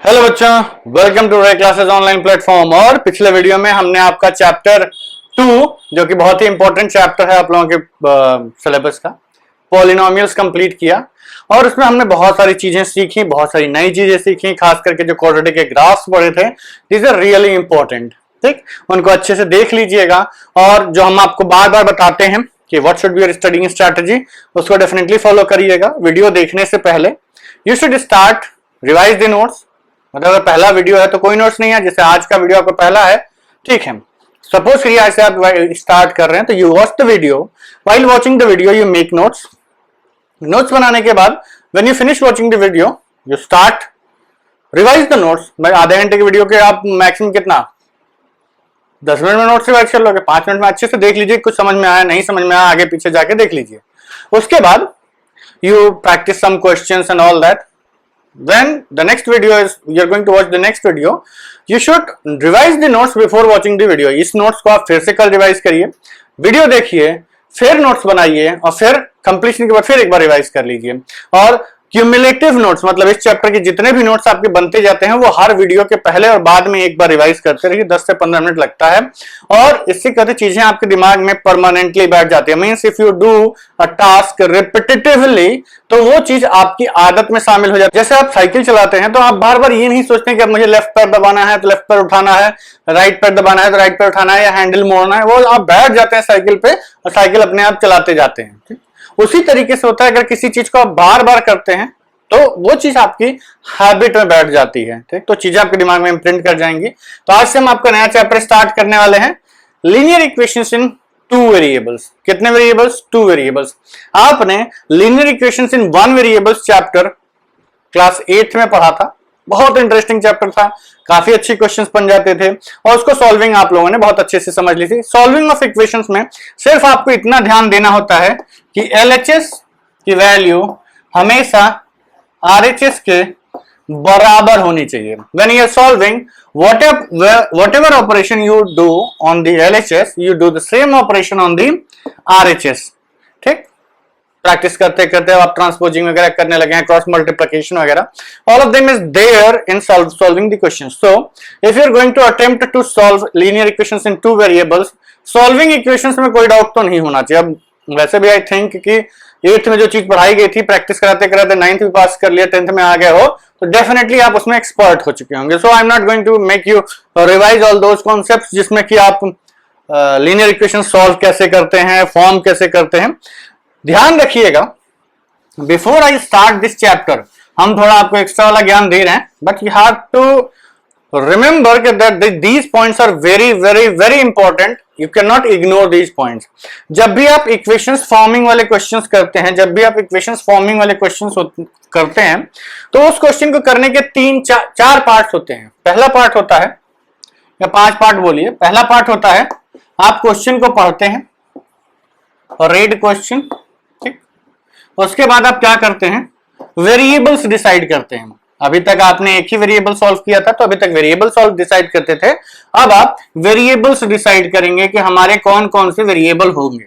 Hello बच्चों, welcome to रे classes online platform. और पिछले वीडियो में हमने आपका चैप्टर 2 जो कि बहुत ही इंपॉर्टेंट चैप्टर है आप लोगों के सिलेबस का, पॉलिनोमियल्स कंप्लीट किया। और उसमें हमने बहुत सारी चीजें सीखी, बहुत सारी नई चीजें सीखी, खास करके जो क्वाड्रेटिक के ग्राफ्स पढ़े थे, दीज आर रियली इंपॉर्टेंट। ठीक, उनको अच्छे से देख लीजिएगा। और जो हम आपको बार बार बताते हैं कि what should be your studying strategy, उसको डेफिनेटली फॉलो करिएगा। वीडियो देखने से पहले you should start revise the notes. मतलब अगर पहला वीडियो है तो कोई नोट्स नहीं है, जैसे आज का वीडियो आपका पहला है, ठीक है। सपोज करिए आज से आप स्टार्ट कर रहे हैं तो you watch the video, while watching the video you make notes. Notes बनाने के बाद when you finish watching the video you start revise the notes. आधे घंटे की वीडियो के आप मैक्सिमम कितना 10 मिनट में नोट्स रिवाइज कर लोगे, 5 मिनट में अच्छे से देख लीजिए, कुछ समझ में आया नहीं समझ में आया आगे पीछे जाके देख लीजिए। उसके बाद you practice some questions and all that. When the next video is you're going to watch the next video, you should revise the notes before watching the video. इस नोट्स को आप फिर से कल रिवाइज करिए, वीडियो देखिए, फिर notes बनाइए और फिर कंप्लीशन के बाद फिर एक बार रिवाइज कर लीजिए। और क्यूमुलेटिव नोट्स मतलब इस चैप्टर के जितने भी नोट्स आपके बनते जाते हैं वो हर वीडियो के पहले और बाद में एक बार रिवाइज करते रहिए। 10 से 15 मिनट लगता है और इससे कहते चीजें आपके दिमाग में परमानेंटली बैठ जाती है। Means if you do a task repetitively तो वो चीज आपकी आदत में शामिल हो जाती है। जैसे आप साइकिल चलाते हैं तो आप बार बार ये नहीं सोचते कि अब मुझे लेफ्ट पैर दबाना है तो लेफ्ट पैर उठाना है, राइट पैर दबाना है तो राइट पैर उठाना है या हैंडल मोड़ना है। वो आप बैठ जाते हैं साइकिल पे और साइकिल अपने आप चलाते जाते हैं। ठीक, उसी तरीके से होता है, अगर किसी चीज को आप बार बार करते हैं तो वो चीज आपकी हैबिट में बैठ जाती है। ठीक, तो चीजें आपके दिमाग में इम्प्रिंट कर जाएंगी। तो आज से हम आपका नया चैप्टर स्टार्ट करने वाले हैं, लीनियर इक्वेशंस इन 2 वेरिएबल्स। कितने वेरिएबल्स? 2 वेरिएबल्स। आपने लीनियर इक्वेशंस इन 1 वेरिएबल्स चैप्टर क्लास 8 में पढ़ा था, बहुत इंटरेस्टिंग चैप्टर था, काफी अच्छे क्वेश्चंस बन जाते थे और उसको सॉल्विंग आप लोगों ने बहुत अच्छे से समझ ली थी। सॉल्विंग ऑफ इक्वेशंस में सिर्फ आपको इतना ध्यान देना होता है कि LHS की वैल्यू हमेशा RHS के बराबर होनी चाहिए। When you are solving whatever operation you do on the LHS, you do the same operation on the RHS. ठीक, प्रैक्टिस करते करते आप ट्रांसपोजिंग वगैरह करने लगे हैं, क्रॉस मल्टीप्लिकेशन वगैरह, all of them is there in solving the questions. So if you are going to attempt to solve linear equations in 2 variables, solving equations में कोई डाउट तो नहीं होना चाहिए। अब वैसे भी आई थिंक कि 8th में जो चीज पढ़ाई गई थी, प्रैक्टिस कराते कराते 9th भी पास कर लिया, 10th में आ गए हो तो डेफिनेटली आप उसमें एक्सपर्ट हो चुके होंगे। So I am not going to make you revise all those concepts जिसमें कि आप लीनियर इक्वेशन सॉल्व कैसे करते हैं, फॉर्म कैसे करते हैं। ध्यान रखिएगा, before I start this chapter हम थोड़ा आपको एक्स्ट्रा वाला ज्ञान दे रहे हैं, but you have to remember that these points are very very very important. You cannot ignore these points. जब भी आप इक्वेशंस फॉर्मिंग वाले क्वेश्चंस करते हैं, जब भी आप इक्वेशंस फॉर्मिंग वाले क्वेश्चंस करते हैं तो उस क्वेश्चन को करने के 3-4 पार्ट्स होते हैं। पहला पार्ट होता है, या 5 पार्ट बोलिए, पहला पार्ट होता है आप क्वेश्चन को पढ़ते हैं और रीड क्वेश्चन। ठीक, उसके बाद आप क्या करते हैं, वेरिएबल्स डिसाइड करते हैं। अभी तक आपने एक ही वेरिएबल सॉल्व किया था तो अभी तक वेरिएबल सॉल्व डिसाइड करते थे, अब आप वेरिएबल्स डिसाइड करेंगे कि हमारे कौन कौन से वेरिएबल होंगे।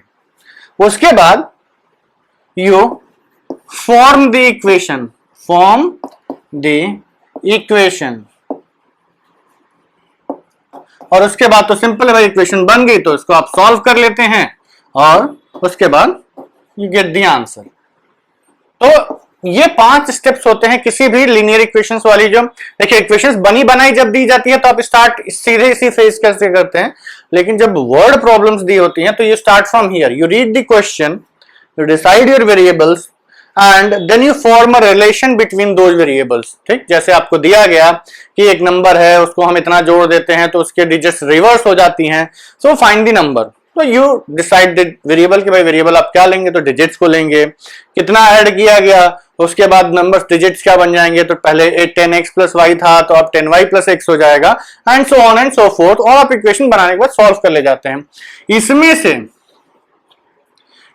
उसके बाद you form the equation, form the equation, और उसके बाद तो सिंपल है, इक्वेशन बन गई तो इसको आप सॉल्व कर लेते हैं और उसके बाद यू गेट द आंसर। तो ये 5 स्टेप्स होते हैं किसी भी लीनियर इक्वेशंस वाली। जो देखिए इक्वेशंस बनी बनाई जब दी जाती है तो आप स्टार्ट सीधे इसी फेज कैसे करते हैं, लेकिन जब वर्ड प्रॉब्लम्स दी होती हैं तो you start from here, you read the question, you decide your variables and then you form a relation between those variables. ठीक, जैसे आपको दिया गया कि एक नंबर है उसको हम इतना जोड़ देते हैं तो उसके डिजिट्स रिवर्स हो जाती हैं, सो फाइंड द नंबर। तो यू डिसाइड द वेरिएबल कि भाई वेरिएबल आप क्या लेंगे, तो डिजिट्स को लेंगे, कितना ऐड किया गया, उसके बाद नंबर्स डिजिट्स क्या बन जाएंगे, तो पहले 10x + y था तो अब 10y + x हो जाएगा, and so on and so fourth. और आप इक्वेशन बनाने के बाद सॉल्व कर ले जाते हैं। इसमें से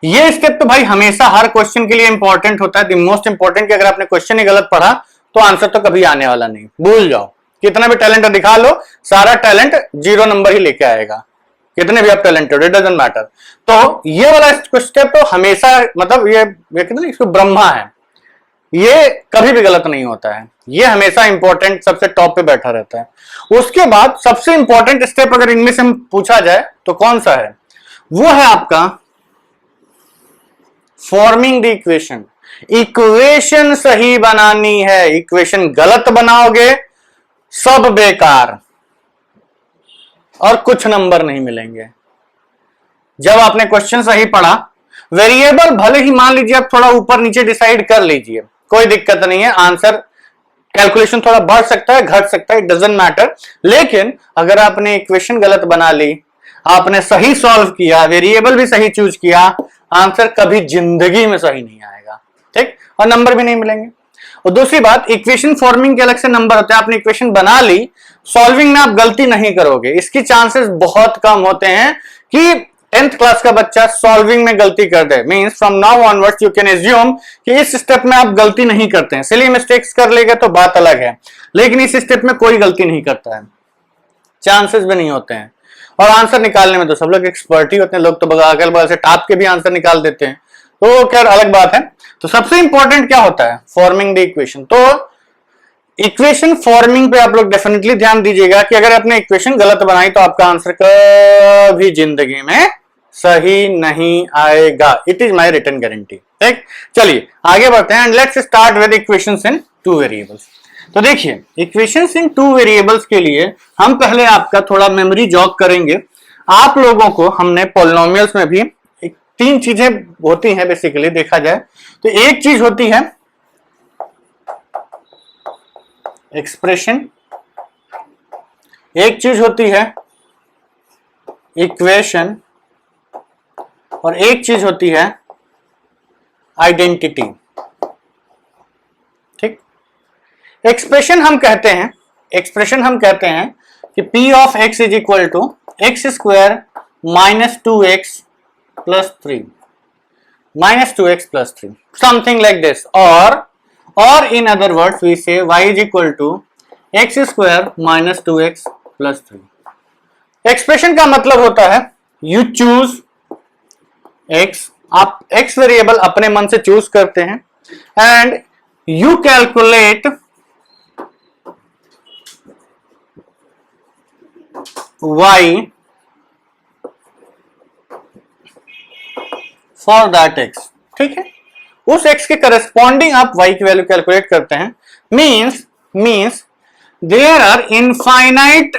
ये स्टेप तो भाई हमेशा हर क्वेश्चन के लिए इंपॉर्टेंट होता है, द मोस्ट इंपॉर्टेंट, कि अगर आपने क्वेश्चन ही गलत पढ़ा तो आंसर तो कभी आने वाला नहीं, भूल जाओ। कितना भी टैलेंट दिखा लो, सारा टैलेंट 0 नंबर ही लेके आएगा, कितने भी आप टैलेंटेड, इट डजंट मैटर। तो ये वाला स्टेप तो हमेशा, मतलब ये कहते हैं इसको ब्रह्मा है, ये कभी भी गलत नहीं होता है। ये हमेशा इंपॉर्टेंट सबसे टॉप पे बैठा रहता है। उसके बाद सबसे इंपॉर्टेंट स्टेप अगर इनमें से हम पूछा जाए तो कौन सा है, वो है आपका फॉर्मिंग द इक्वेशन। इक्वेशन सही बनानी है, इक्वेशन गलत बनाओगे सब बेकार और कुछ नंबर नहीं मिलेंगे। जब आपने क्वेश्चन सही पढ़ा, वेरिएबल भले ही मान लीजिए आप थोड़ा ऊपर नीचे डिसाइड कर लीजिए, कोई दिक्कत नहीं है, आंसर कैलकुलेशन थोड़ा बढ़ सकता है घट सकता है, इट डजंट मैटर। लेकिन अगर आपने इक्वेशन गलत बना ली, आपने सही सॉल्व किया, वेरिएबल भी सही चूज किया, आंसर कभी जिंदगी में सही नहीं आएगा, ठीक, और नंबर भी नहीं मिलेंगे। और दूसरी बात, इक्वेशन फॉर्मिंग के अलग से नंबर होते हैं। आपने इक्वेशन बना ली, सॉल्विंग में आप गलती नहीं करोगे, इसकी चांसेस बहुत कम होते हैं कि 10th क्लास का बच्चा सॉल्विंग में गलती कर दे। Means from now onwards you can assume कि इस स्टेप में आप गलती नहीं करते हैं। सिली मिस्टेक्स कर लेगा तो बात अलग है, लेकिन इस स्टेप में कोई गलती नहीं करता है, चांसेस भी नहीं होते हैं। और आंसर निकालने में तो सब लोग एक्सपर्ट ही होते हैं, लोग तो अगल बगल से टाप के भी आंसर निकाल देते हैं, तो क्या अलग बात है। तो सबसे इंपॉर्टेंट क्या होता है, फॉर्मिंग द इक्वेशन। तो इक्वेशन फॉर्मिंग पे आप लोग डेफिनेटली ध्यान दीजिएगा कि अगर आपने इक्वेशन गलत बनाई तो आपका आंसर कभी जिंदगी में सही नहीं आएगा। It is my written guarantee, ठीक। चलिए आगे बढ़ते हैं and let's start with equations in two variables. तो देखिए, इक्वेशंस इन टू वेरिएबल्स के लिए हम पहले आपका थोड़ा मेमोरी जॉग करेंगे। आप लोगों को हमने पॉलिनोमियल्स में भी तीन चीजें होती हैं बेसिकली देखा जाए तो। एक चीज होती है एक्सप्रेशन, एक चीज होती है इक्वेशन, और एक चीज होती है आइडेंटिटी, ठीक। एक्सप्रेशन हम कहते हैं कि P of x is equal to x square minus 2x plus 3, something like this. और in other words we say y is equal to x square minus 2x plus 3। Expression का मतलब होता है यू चूज x, आप x variable अपने मन से choose करते हैं and you calculate y for that x, ठीक है। उस x के करस्पॉन्डिंग आप y की वैल्यू कैलकुलेट करते हैं। Means there are infinite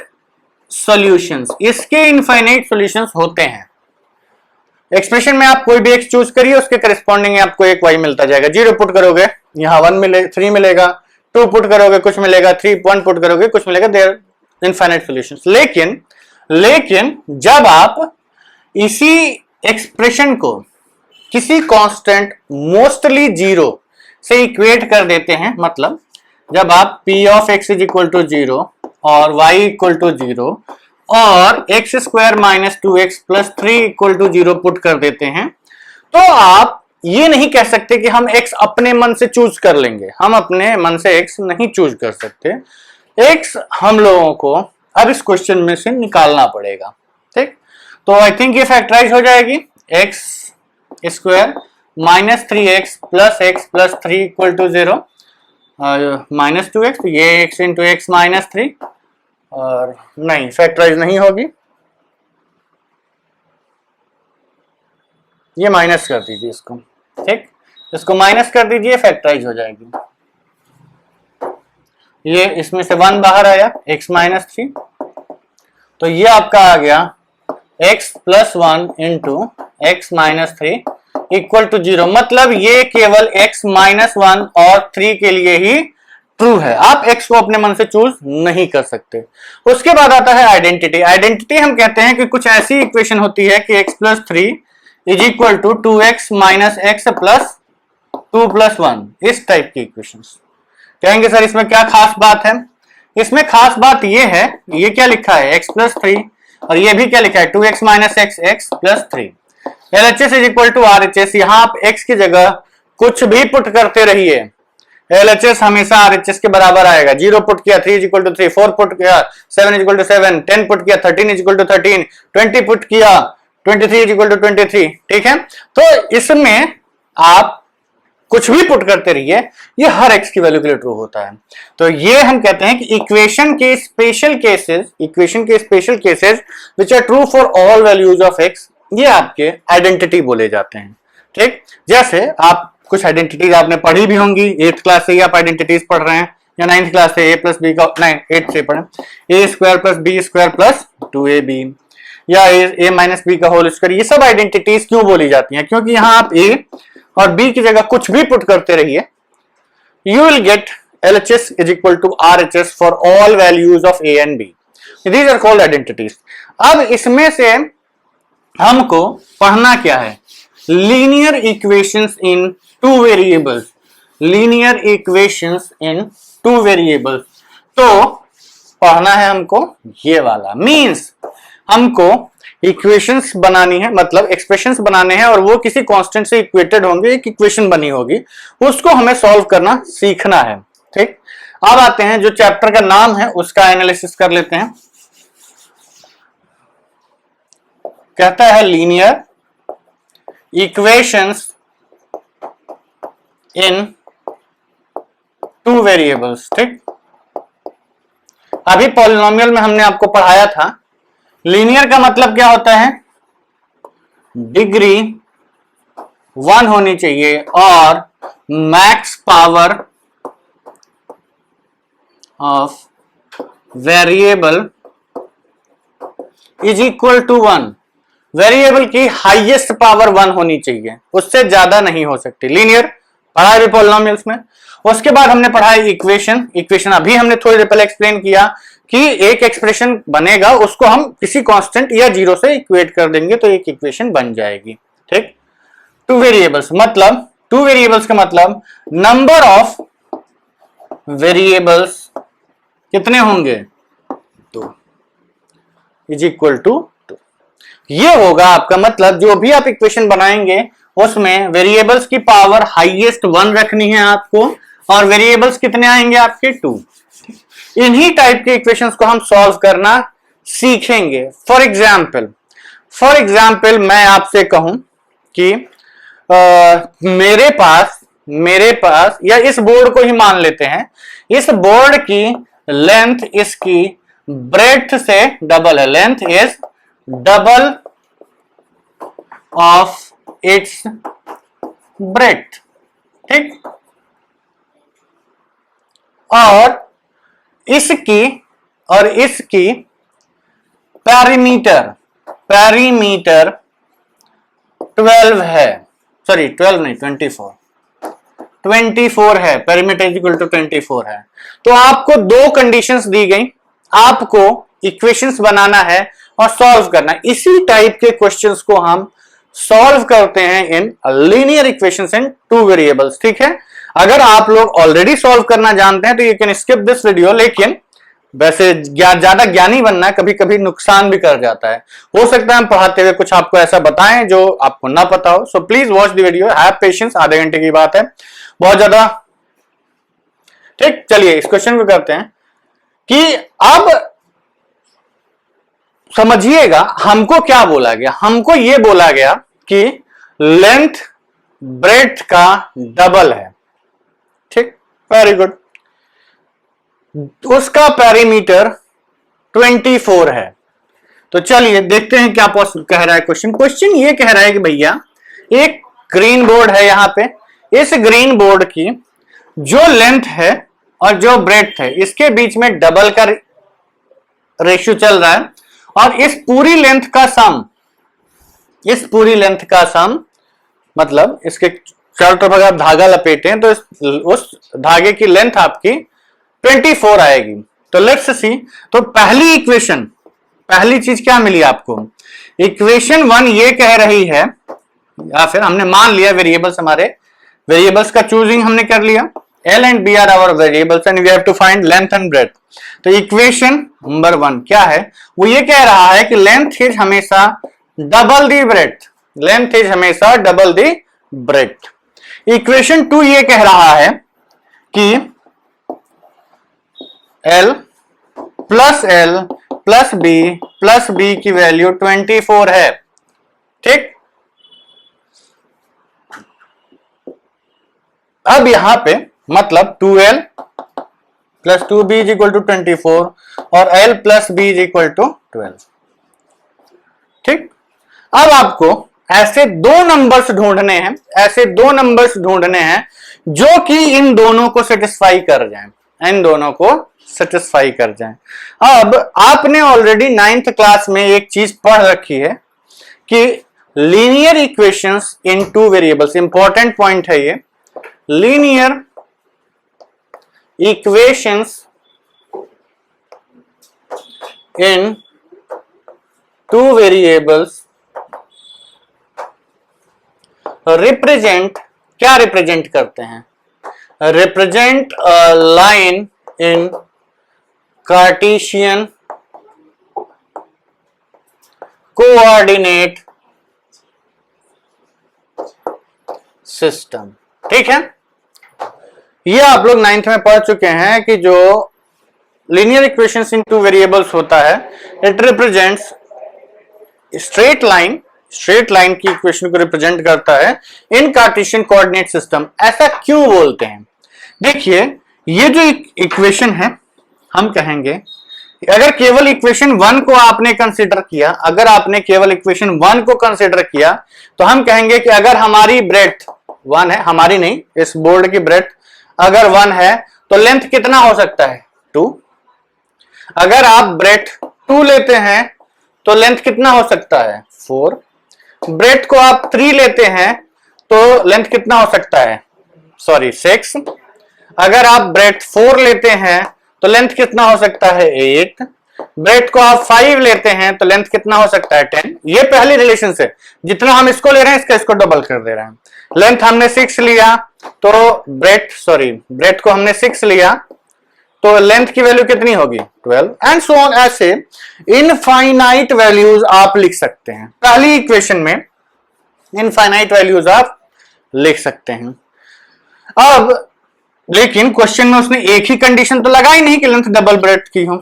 solutions, इसके इनफाइनाइट सॉल्यूशंस होते हैं। एक्सप्रेशन में आप कोई भी x चूज करिए, उसके करस्पॉन्डिंग आपको एक y मिलता जाएगा। 0 पुट करोगे यहां 1 मिले 3 मिलेगा, 2 पुट करोगे कुछ मिलेगा, 1 पुट करोगे कुछ मिलेगा, देयर इनफाइनाइट सॉल्यूशंस। लेकिन जब आप इसी एक्सप्रेशन को किसी कांस्टेंट मोस्टली 0 से इक्वेट कर देते हैं, मतलब जब आप P of x is equal to 0 और y इक्वल टू 0 और x square minus 2x plus 3 equal to 0 put कर देते हैं, तो आप ये नहीं कह सकते कि हम x अपने मन से चूज कर लेंगे। हम अपने मन से x नहीं चूज कर सकते, x हम लोगों को अब इस क्वेश्चन में से निकालना पड़ेगा, ठीक। तो आई थिंक ये फैक्टराइज हो जाएगी, x square minus 3x plus x plus 3 equal to 0 minus 2x, तो ये x इंटू एक्स माइनस 3, और नहीं फैक्टराइज नहीं होगी, ये माइनस कर दीजिए इसको, ठीक, इसको माइनस कर दीजिए, फैक्टराइज हो जाएगी। ये इसमें से 1 बाहर आया, x माइनस 3, तो ये आपका आ गया x plus 1 into x minus 3 equal to 0। मतलब ये केवल x माइनस 1 और 3 के लिए ही ट्रू है, आप x को अपने मन से चूज नहीं कर सकते। उसके बाद आता है आइडेंटिटी। आइडेंटिटी हम कहते हैं कि कुछ ऐसी इक्वेशन होती है कि x plus 3 is equal to 2x minus x plus 2 plus 1, इस टाइप की इक्वेशंस। कहेंगे सर इसमें क्या खास बात है? इसमें खास बात ये है, ये क्या लिखा है x प्लस 3 और ये भी क्या लिखा है 2x minus x plus 3। LHS is equal to RHS, यहां आप x की जगह कुछ भी पुट करते रहिए, LHS हमेशा RHS के बराबर आएगा। 0 पुट किया 3 इज इक्वल टू 3, 4 पुट किया 7 इज इक्वल टू 7, 10 पुट किया 13 इज इक्वल टू 13, 20 पुट किया 23 इज इक्वल टू 23, ठीक है। तो इसमें आप कुछ भी पुट करते रहिए, ये हर x की वैल्यू के लिए ट्रू होता है। तो ये हम कहते हैं कि इक्वेशन के special cases which are true for all values of x, ये आपके आइडेंटिटी बोले जाते हैं। ठीक, जैसे आप कुछ आइडेंटिटीज आपने पढ़ी भी होंगी, 8th क्लास से ही आप आइडेंटिटीज पढ़ रहे हैं, या 9th क्लास से a प्लस बी का 8 से पढ़े, a square plus b square plus 2ab, या a माइनस बी का होल स्क्वायर। ये सब आइडेंटिटीज क्यों बोली जाती हैं? क्योंकि यहां आप a और b की जगह कुछ भी पुट करते रहिए, you will get LHS is equal to RHS for all values of a and b. These are called identities. अब इसमें से हमको पढ़ना क्या है? Linear equations in two variables. Linear equations in two variables. तो पढ़ना है हमको ये वाला, मीन्स हमको इक्वेशंस बनानी है, मतलब एक्सप्रेशंस बनाने हैं, और वो किसी कांस्टेंट से इक्वेटेड होंगे, एक इक्वेशन बनी होगी, उसको हमें सॉल्व करना सीखना है। ठीक, अब आते हैं जो चैप्टर का नाम है उसका एनालिसिस कर लेते हैं। कहता है linear equations in two variables. ठीक, अभी पॉलिनोमियल में हमने आपको पढ़ाया था, लीनियर का मतलब क्या होता है? डिग्री 1 होनी चाहिए और max power of variable is equal to 1। Variable की हाईएस्ट पावर 1 होनी चाहिए, उससे ज्यादा नहीं हो सकती। लीनियर पढ़ा है पॉलिनोमियल्स में। उसके बाद हमने पढ़ा है इक्वेशन अभी हमने थोड़ी देर पहले एक्सप्लेन किया कि एक एक्सप्रेशन बनेगा, उसको हम किसी कांस्टेंट या जीरो से इक्वेट कर देंगे तो एक इक्वेशन बन जाएगी। ठीक, टू वेरिएबल्स का मतलब नंबर ऑफ वेरिएबल्स कितने होंगे? 2 इज इक्वल टू 2। ये होगा आपका मतलब, जो भी आप इक्वेशन बनाएंगे उसमें वेरिएबल्स की पावर हाईएस्ट 1 रखनी है आपको, और वेरिएबल्स कितने आएंगे आपके? 2। इन्हीं टाइप के इक्वेशंस को हम सॉल्व करना सीखेंगे। फॉर एग्जाम्पल मैं आपसे कहूं कि मेरे पास या इस बोर्ड को ही मान लेते हैं, इस बोर्ड की लेंथ इसकी ब्रेड्थ से डबल है, length is double of its breadth. ठीक, और इसकी पेरीमीटर 12 है, सॉरी 12 नहीं 24 है, पेरीमीटर इज इक्वल टू 24 है। तो आपको दो कंडीशंस दी गई, आपको इक्वेशंस बनाना है और सॉल्व करना है। इसी टाइप के क्वेश्चंस को हम सॉल्व करते हैं in linear equations in two variables. ठीक है, अगर आप लोग ऑलरेडी सॉल्व करना जानते हैं तो you can skip this video, लेकिन वैसे ज्यादा ज्ञानी बनना कभी कभी नुकसान भी कर जाता है। हो सकता है हम पढ़ाते हुए कुछ आपको ऐसा बताएं जो आपको ना पता हो। So please watch the video, have patience, आधे घंटे की बात है, बहुत ज्यादा। ठीक, चलिए इस क्वेश्चन को करते हैं कि अब समझिएगा हमको क्या बोला गया। हमको यह बोला गया कि लेंथ ब्रेड्थ का डबल है। ठीक, वेरी गुड। उसका पेरीमीटर 24 है। तो चलिए देखते हैं क्या कह रहा है क्वेश्चन ये कह रहा है कि भैया एक ग्रीन बोर्ड है, यहां पे इस ग्रीन बोर्ड की जो लेंथ है और जो ब्रेड्थ है, इसके बीच में डबल का रेशियो चल रहा है, और इस पूरी लेंथ का सम मतलब इसके चारों तरफ अगर आप धागा लपेटें तो उस धागे की लेंथ आपकी 24 आएगी। तो लेट्स सी, तो पहली चीज क्या मिली आपको? इक्वेशन 1 ये कह रही है, या फिर हमने मान लिया वेरिएबल्स का चूजिंग हमने कर लिया, L and B are our variables and we have to find length and breadth। तो इक्वेशन नंबर 1 क्या है? वो ये कह रहा है कि लेंथ इज हमेशा डबल दी ब्रेड्थ। इक्वेशन 2 ये कह रहा है कि L प्लस B की वैल्यू 24 है। ठीक, अब यहां पे मतलब 2l plus 2b is equal to 24 और l plus b is equal to 12। ठीक, अब आपको ऐसे दो नंबर्स ढूंढने हैं, ऐसे दो नंबर्स ढूंढने हैं जो कि इन दोनों को सेटिस्फाई कर जाएं, इन दोनों को सेटिस्फाई कर जाएं। अब आपने ऑलरेडी 9th क्लास में एक चीज पढ़ रखी है कि linear equations in two variables, important point है ये, linear equations in two variables represent, क्या रिप्रेजेंट करते हैं, represent a line in Cartesian coordinate system. ठीक है, ये आप लोग 9th में पढ़ चुके हैं कि जो linear equations in two variables होता है, it represents straight line, straight line की इक्वेशन को रिप्रेजेंट करता है इन कार्टेशियन कोऑर्डिनेट सिस्टम। ऐसा क्यों बोलते हैं? देखिए, ये जो इक्वेशन है, हम कहेंगे अगर केवल इक्वेशन 1 को आपने कंसीडर किया, अगर आपने केवल इक्वेशन 1 को कंसीडर किया तो हम कहेंगे कि अगर हमारी ब्रेड्थ 1 है, हमारी नहीं, इस बोर्ड की ब्रेड्थ अगर 1 है तो लेंथ कितना हो सकता है, 2। अगर आप ब्रेड्थ 2 लेते हैं तो लेंथ कितना हो सकता है, 4। ब्रेड्थ को आप 3 लेते हैं तो लेंथ कितना हो सकता है, 6। अगर आप ब्रेड्थ 4 लेते हैं तो लेंथ कितना हो सकता है, 8। ब्रेड्थ को आप 5 लेते हैं तो लेंथ कितना हो सकता है, 10। ये पहली रिलेशन से, जितना हम इसको ले रहे हैं इसको डबल कर दे रहे हैं। लेंथ हमने 6 लिया तो ब्रेड्थ को हमने 6 लिया तो लेंथ की वैल्यू कितनी होगी, 12, एंड सो ऑन। ऐसे इनफाइनाइट वैल्यूज आप लिख सकते हैं। पहली इक्वेशन में इनफाइनाइट वैल्यूज आप लिख सकते हैं। अब लेकिन क्वेश्चन में उसने एक ही कंडीशन तो लगाई नहीं कि लेंथ डबल ब्रेड्थ की हो।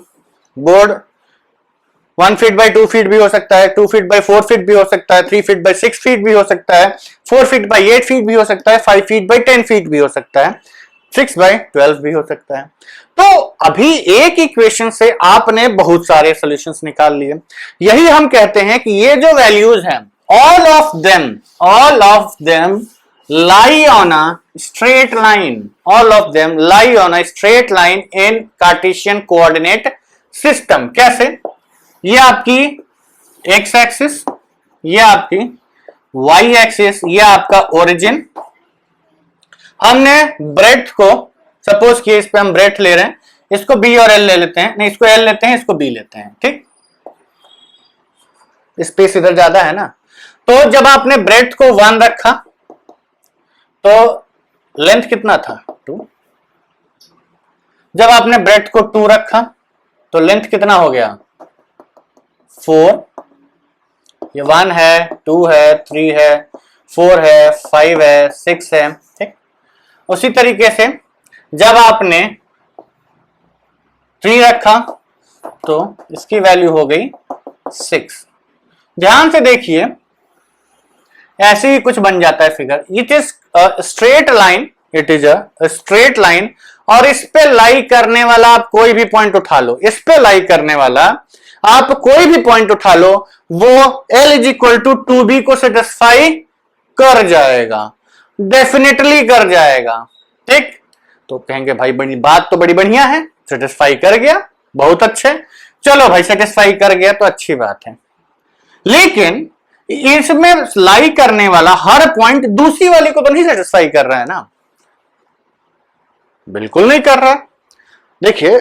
बोर्ड 1 फीट बाई 2 फीट भी हो सकता है, 2 फीट बाई 4 फीट भी हो सकता है, 3 फीट बाई 6 फीट भी हो सकता है, 4 फीट बाई 8 फीट भी हो सकता है, 5 फीट बाई 10 फीट भी हो सकता है, 6 बाई 12 भी हो सकता है। तो अभी एक इक्वेशन से आपने बहुत सारे सॉल्यूशंस निकाल लिए। यही हम कहते हैं कि ये जो वैल्यूज हैं, all of them lie on a straight line, all of them lie on a straight line in Cartesian coordinate system। कैसे? ये आपकी x एक्सिस, ये आपकी y एक्सिस, ये आपका ओरिजिन। हमने ब्रेड्थ को सपोज किए, इस पे हम ब्रेड्थ ले रहे हैं, इसको b और l ले लेते हैं, नहीं इसको l लेते हैं, इसको b लेते हैं। ठीक, स्पेस इधर ज्यादा है ना। तो जब आपने ब्रेड्थ को 1 रखा तो लेंथ कितना था, 2। जब आपने ब्रेड्थ को 2 रखा तो लेंथ कितना हो गया, 4। ये 1 है, 2 है, 3 है, 4 है, 5 है, 6 है। ठीक, उसी तरीके से जब आपने 3 रखा तो इसकी वैल्यू हो गई 6। ध्यान से देखिए, ऐसे ही कुछ बन जाता है figure. It is straight line, it is a straight line, और इस पे लाई करने वाला आप कोई भी पॉइंट उठा लो, इस पे लाई करने वाला आप कोई भी पॉइंट उठा लो, वो L is equal to 2B को सेटिस्फाई कर जाएगा, डेफिनेटली कर जाएगा। ठीक, तो कहेंगे भाई बड़ी बात तो बड़ी बढ़िया है, सेटिस्फाई कर गया, बहुत अच्छे, चलो भाई सेटिस्फाई कर गया तो अच्छी बात है। लेकिन इसमें लाई करने वाला हर पॉइंट दूसरी वाली को तो नहीं सेटिस्फाई कर रहा है ना, बिल्कुल नहीं कर रहा। देखिए,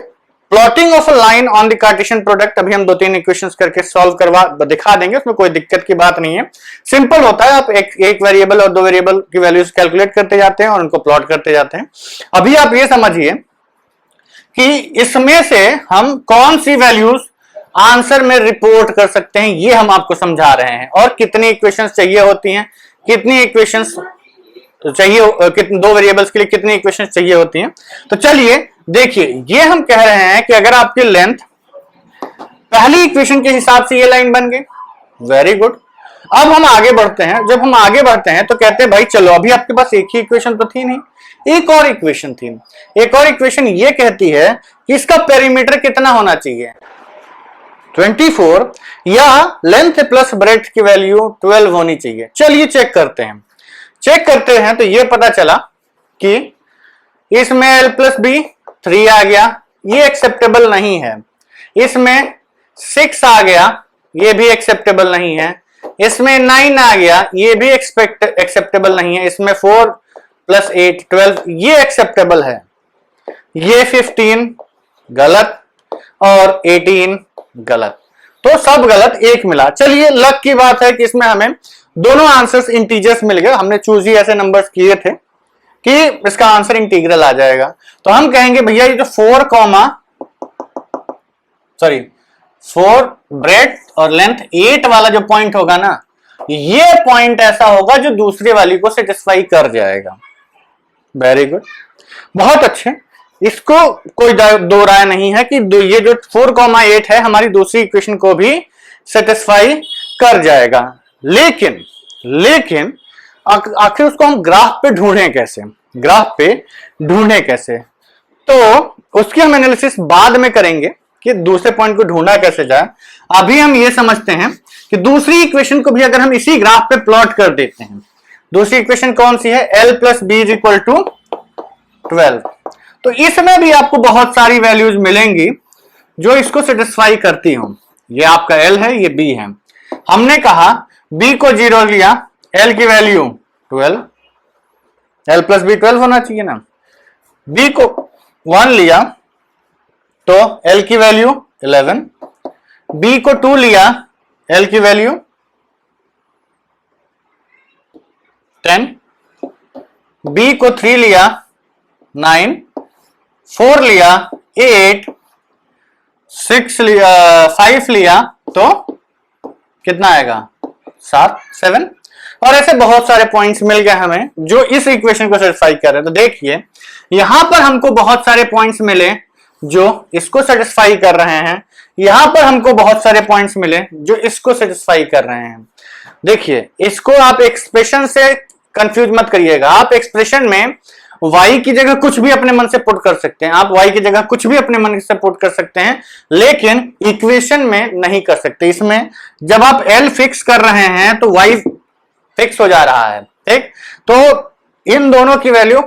plotting of a line on the Cartesian product अभी हम 2-3 इक्वेशंस करके सॉल्व करवा दिखा देंगे, उसमें कोई दिक्कत की बात नहीं है, सिंपल होता है। आप एक वेरिएबल और 2 वेरिएबल की वैल्यूज कैलकुलेट करते जाते हैं और उनको प्लॉट करते जाते हैं। अभी आप ये समझिए कि इसमें से हम कौन सी वैल्यूज आंसर में रिपोर्ट कर सकते हैं, ये हम आपको समझा रहे हैं। और कितनी इक्वेशंस चाहिए होती हैं, कितनी इक्वेशंस चाहिए, 2 वेरिएबल्स के लिए कितनी इक्वेशंस चाहिए होती हैं। तो चलिए देखिए, ये हम कह रहे हैं कि अगर आपकी लेंथ पहली इक्वेशन के हिसाब से ये लाइन बन गई, वेरी गुड। अब हम आगे बढ़ते हैं, जब हम आगे बढ़ते हैं तो कहते हैं भाई चलो अभी आपके पास एक ही इक्वेशन तो थी नहीं, एक और इक्वेशन थी। एक और इक्वेशन ये कहती है कि इसका पेरीमीटर कितना होना चाहिए, 24, या लेंथ प्लस ब्रेड्थ की वैल्यू 12 होनी चाहिए। चलिए चेक करते हैं। चेक करते हैं तो ये पता चला कि इसमें l प्लस बी 3 आ गया, ये एक्सेप्टेबल नहीं है। इसमें 6 आ गया, ये भी एक्सेप्टेबल नहीं है। इसमें 9 आ गया, ये भी एक्सेप्टेबल नहीं है। इसमें 4 प्लस 8 12, ये एक्सेप्टेबल है। ये 15 गलत और 18 गलत, तो सब गलत, एक मिला। चलिए लक की बात है कि इसमें हमें दोनों आंसर्स इंटीजर्स मिल गए। हमने चूज ही ऐसे नंबर्स किए थे कि इसका आंसर इंटीग्रल आ जाएगा। तो हम कहेंगे भैया ये जो 4 ब्रेड्थ और लेंथ 8 वाला जो पॉइंट होगा ना, ये पॉइंट ऐसा होगा जो दूसरे वाली को सेटिस्फाई कर जाएगा। वेरी गुड, बहुत अच्छे। इसको कोई दो राय नहीं है कि ये जो 4,8 है हमारी दूसरी इक्वेशन को भी सेटिस्फाई कर जाएगा। लेकिन आखिर उसको हम ग्राफ पे ढूंढें कैसे, ग्राफ पे ढूंढें कैसे? तो उसकी हम एनालिसिस बाद में करेंगे कि दूसरे पॉइंट को ढूंढा कैसे जाए। अभी हम ये समझते हैं कि दूसरी इक्वेशन को भी अगर हम इसी ग्राफ पे प्लॉट कर देते हैं। दूसरी इक्वेशन कौन सी है? l plus b is equal to 12। तो इसमें भी आपको बहुत सारी वैल्यूज मिलेंगी जो इसको सेटिस्फाई करती हो। ये आपका l है, ये b है। हमने कहा b को 0 लिया, l की वैल्यू 12, l प्लस बी 12 होना चाहिए ना। b को 1 लिया तो l की वैल्यू 11, b को 2 लिया, l की वैल्यू 10, b को 3 लिया 9, 4 लिया 8, 6 लिया 5 लिया तो कितना आएगा 7। और ऐसे बहुत सारे पॉइंट्स मिल गए हमें जो इस इक्वेशन को सेटिस्फाई कर रहे हैं। तो देखिए यहां पर हमको बहुत सारे पॉइंट्स मिले जो इसको सेटिस्फाई कर रहे हैं, यहां पर हमको बहुत सारे पॉइंट्स मिले जो इसको सेटिस्फाई कर रहे हैं। देखिए इसको आप एक्सप्रेशन से कंफ्यूज मत करिएगा। आप एक्सप्रेशन में y की जगह कुछ भी अपने मन से पुट कर सकते हैं, आप y की जगह कुछ भी अपने मन से पुट कर सकते हैं, लेकिन इक्वेशन में नहीं कर सकते। इसमें जब आप l फिक्स कर रहे हैं तो y फिक्स हो जा रहा है, ठीक। तो इन दोनों की वैल्यू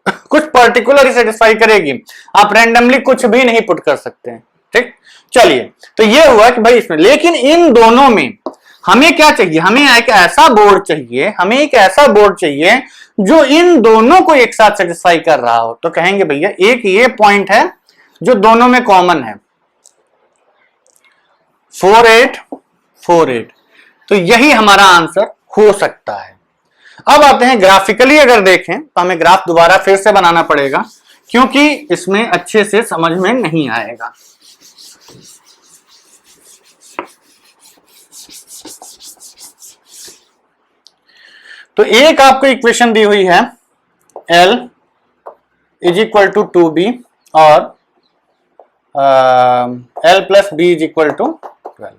कुछ पर्टिकुलर ही सेटिस्फाई करेगी, आप रैंडमली कुछ भी नहीं पुट कर सकते हैं, ठीक। चलिए तो ये हुआ कि भाई इसमें, लेकिन इन दोनों में हमें क्या चाहिए? हमें एक ऐसा बोर्ड चाहिए, हमें एक ऐसा बोर्ड चाहिए जो इन दोनों को एक साथ सेटिस्फाई कर रहा हो। तो कहेंगे भैया एक ये पॉइंट है जो दोनों में कॉमन है, 4 8 4 8। तो यही हमारा आंसर हो सकता है। अब आते हैं ग्राफिकली, अगर देखें तो हमें ग्राफ दोबारा फिर से बनाना पड़ेगा क्योंकि इसमें अच्छे से समझ में नहीं आएगा। तो एक आपको इक्वेशन दी हुई है l is equal to 2b और l plus b is equal to 12।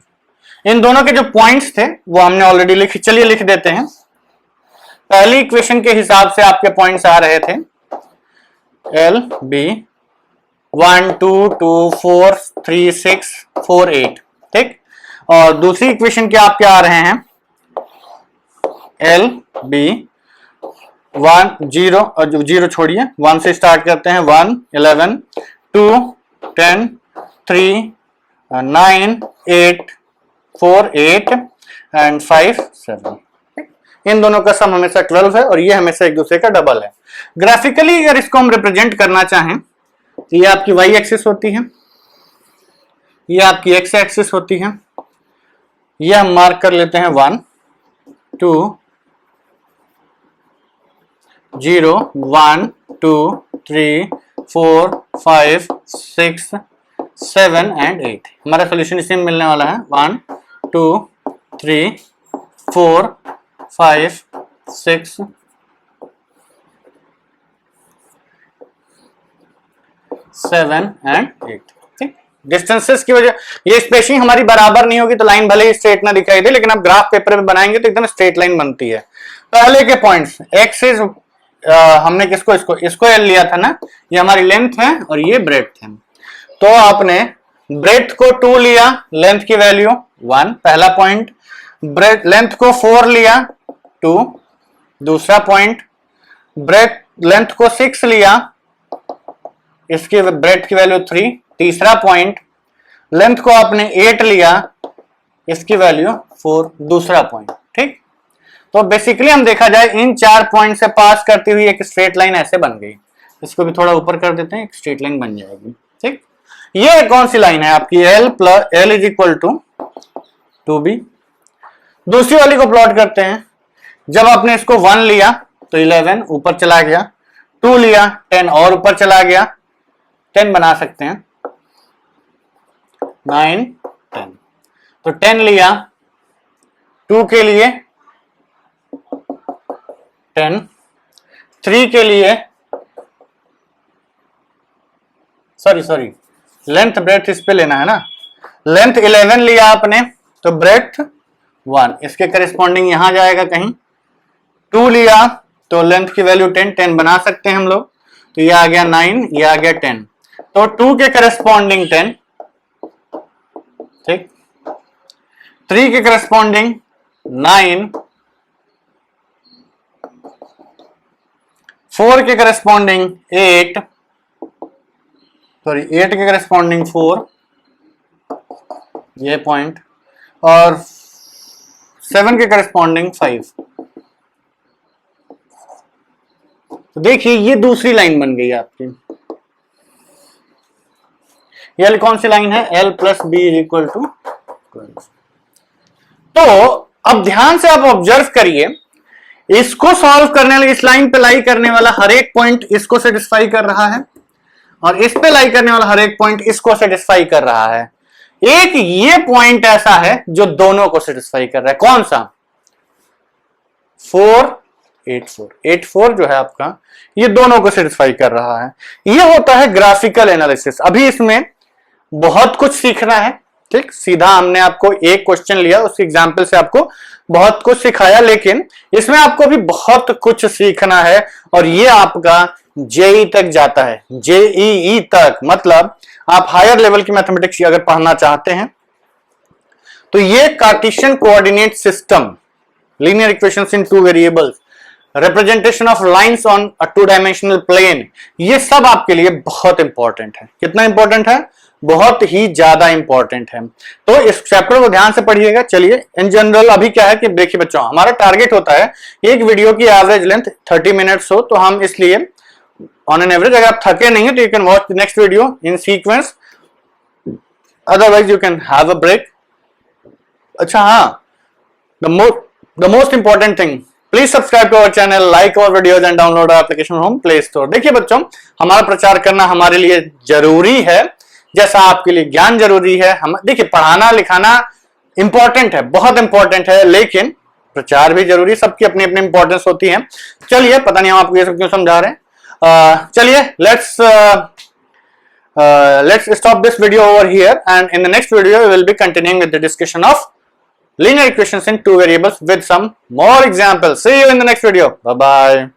इन दोनों के जो पॉइंट्स थे वो हमने ऑलरेडी लिखे, चलिए लिख देते हैं। पहली इक्वेशन के हिसाब से आपके पॉइंट्स आ रहे थे l b 1 2 2 4 3 6 4 8, ठीक। और दूसरी इक्वेशन के आपके आ रहे हैं l b 1 0, और 0 छोड़िए, 1 से स्टार्ट करते हैं, 1 11 2 10 3 9 8 4 8 एंड 5 7। इन दोनों का सम हमेशा 12 है और ये हमेशा एक दूसरे का डबल है। ग्राफिकली अगर इसको हम रिप्रेजेंट करना चाहें तो ये आपकी y एक्सिस होती है, ये आपकी x एक्सिस होती है। ये हम मार्क कर लेते हैं 1 2 0 1 2 3 4 5 6 7 एंड 8। हमारा सोल्यूशन इसी में मिलने वाला है 1 2 3 4 5 6 7 एंड 8, ठीक। डिस्टेंसेस की वजह, ये स्पेसिंग हमारी बराबर नहीं होगी तो लाइन भले ही स्ट्रेट ना दिखाई दे, लेकिन आप ग्राफ पेपर में बनाएंगे तो एकदम स्ट्रेट लाइन बनती है। पहले के पॉइंट्स एक्स इज, हमने किसको, इसको एल लिया था ना, ये हमारी लेंथ है और ये ब्रेड्थ है। तो आपने ब्रेड्थ को 2 लिया, लेंथ की वैल्यू 1, पहला पॉइंट। ब्रेड लेंथ को 4 लिया, 2, दूसरा पॉइंट। ब्रेड लेंथ को 6 लिया, इसकी ब्रेड्थ की वैल्यू 3, तीसरा पॉइंट। लेंथ को आपने 8 लिया, इसकी वैल्यू 4, दूसरा पॉइंट। ठीक, तो बेसिकली हम देखा जाए इन 4 पॉइंट से पास करती हुई एक स्ट्रेट लाइन ऐसे बन गई। इसको भी थोड़ा ऊपर कर देते हैं, एक स्ट्रेट लाइन बन जाएगी। ठीक, ये कौन सी लाइन है आपकी, L is equal to 2b। दूसरी वाली को प्लॉट करते हैं। जब आपने इसको 1 लिया तो 11 ऊपर चला गया, 2 लिया 10 और ऊपर चला गया, 10 बना सकते हैं, 9 10। तो 10 लिया, 2 के लिए 10, 3 के लिए सॉरी लेंथ ब्रेड्थ इस पे लेना है ना, लेंथ 11 लिया आपने तो ब्रेड्थ 1, इसके करिस्पॉन्डिंग यहां जाएगा कहीं। 2 लिया तो लेंथ की वैल्यू 10 बना सकते हैं हम लोग, तो ये आ गया 9, ये आ गया 10, तो 2 के करिस्पॉन्डिंग 10। ठीक, 3 के करिस्पॉन्डिंग 9, 4 के करिस्पॉन्डिंग 8 के करिस्पॉन्डिंग 4, ये पॉइंट, और 7 के करिस्पॉन्डिंग 5। तो देखिए ये दूसरी लाइन बन गई आपकी। ये कौन सी लाइन है, L plus b is equal to 12। तो अब ध्यान से आप ऑब्जर्व करिए, इसको सॉल्व करने वाले, इस लाइन पे लाई करने वाला हर एक पॉइंट इसको सेटिस्फाई कर रहा है, और इस पे लाई करने वाला हर एक पॉइंट इसको सेटिस्फाई कर रहा है। एक ये पॉइंट ऐसा है जो दोनों को सेटिस्फाई कर रहा है, कौन सा, 4 8 4 जो है आपका, ये दोनों को सेटिस्फाई कर रहा है। ये होता है ग्राफिकल एनालिसिस। अभी इसमें बहुत कुछ सीखना है। ठीक, सीधा हमने आपको एक क्वेश्चन लिया, उस एग्जाम्पल से आपको बहुत कुछ सिखाया, लेकिन इसमें आपको भी बहुत कुछ सीखना है, और ये आपका जेई तक जाता है, जेईई तक। मतलब आप हायर लेवल की मैथमेटिक्स अगर पढ़ना चाहते हैं तो ये Cartesian coordinate system, linear equations in 2 variables, representation of lines on a 2 dimensional plane, ये सब आपके लिए बहुत इंपॉर्टेंट है। कितना इंपॉर्टेंट है, बहुत ही ज्यादा इंपॉर्टेंट है। तो इस चैप्टर को ध्यान से पढ़िएगा। चलिए, इन जनरल अभी क्या है कि देखिए बच्चों, हमारा टारगेट होता है एक वीडियो की एवरेज लेंथ 30 मिनट्स हो, तो हम इसलिए ऑन एन एवरेज, अगर आप थके नहीं हो तो you can watch the next video in sequence, otherwise you can have a break. अच्छा हाँ, the most important thing, please subscribe to our channel, like our videos and download our application home play store. देखिए बच्चों, हमारा प्रचार करना हमारे लिए जरूरी है, जैसा आपके लिए ज्ञान जरूरी है। हम देखिए, पढ़ाना लिखाना इंपॉर्टेंट है, बहुत इंपॉर्टेंट है, लेकिन प्रचार भी जरूरी है। सबकी अपनी अपनी इंपॉर्टेंस होती है। चलिए, पता नहीं हम आपको ये सब क्यों समझा रहे हैं। चलिए, let's stop this video over here, and in the next video we will be continuing with the discussion of linear equations in 2 variables with some more examples. See you in the next video. Bye bye.